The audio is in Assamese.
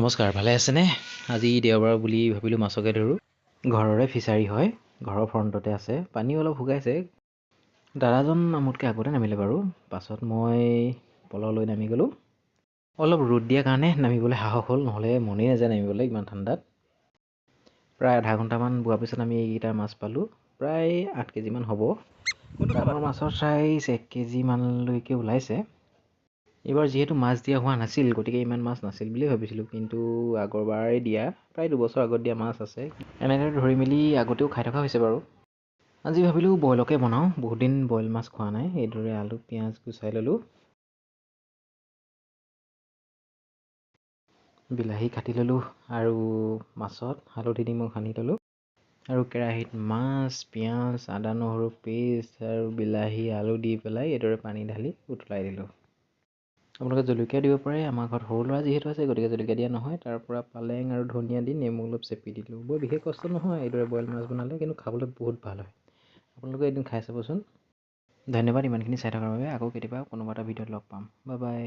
নমস্কাৰ, ভালে আছেনে? আজি দেওবাৰ বুলি ভাবিলোঁ মাছকে ধৰোঁ। ঘৰৰে ফিচাৰী হয়, ঘৰৰ ফ্ৰণ্টতে আছে। পানী অলপ শুকাইছে। দাদাজন মোতকৈ আগতে নামিলে বাৰু। পাছত মই পল লৈ নামি গ'লোঁ। অলপ ৰ'দ দিয়াৰ কাৰণে নামিবলৈ সাহস হ'ল, নহ'লে মনেই নাযায় নামিবলৈ ইমান ঠাণ্ডাত। প্ৰায় আধা ঘণ্টামান বোৱাৰ পিছত আমি এইকেইটা মাছ পালোঁ। প্ৰায় 8 কেজিমান হ'ব। ডাঙৰ মাছৰ চাইজ 1 কেজিমানলৈকে ওলাইছে। এইবাৰ যিহেতু মাছ দিয়া হোৱা নাছিল, গতিকে ইমান মাছ নাছিল বুলিয়ে ভাবিছিলোঁ, কিন্তু আগৰবাৰেই দিয়া, প্ৰায় 2 বছৰ আগত দিয়া মাছ আছে। এনেদৰে ধৰি মেলি আগতেও খাই থকা হৈছে বাৰু। আজি ভাবিলোঁ বইলকে বনাওঁ, বহুত দিন বইল মাছ খোৱা নাই। এইদৰে আলু পিঁয়াজ গুচাই ল'লোঁ, বিলাহী কাটি ল'লোঁ আৰু মাছত হালধি নিমখ সানি ল'লোঁ আৰু কেৰাহীত মাছ, পিঁয়াজ, আদা নহৰু পেষ্ট আৰু বিলাহী আলু দি পেলাই এইদৰে পানী ঢালি উতলাই দিলোঁ। আপোনালোকে জলকীয়া দিব পাৰে, আমাৰ ঘৰত সৰু ল'ৰা যিহেতু আছে, গতিকে জলকীয়া দিয়া নহয়। তাৰ পৰা পালেং আৰু ধনিয়া দি নেমু অলপ চেপি দিলোঁ। বৰ বিশেষ কষ্ট নহয় এইদৰে বইল মাছ বনালে, কিন্তু খাবলৈ বহুত ভাল হয়। আপোনালোকে এদিন খাই চাবচোন। ধন্যবাদ ইমানখিনি চাই থকাৰ বাবে। আকৌ কেতিয়াবা কোনোবা এটা ভিডিঅ'ত লগ পাম। Bye bye.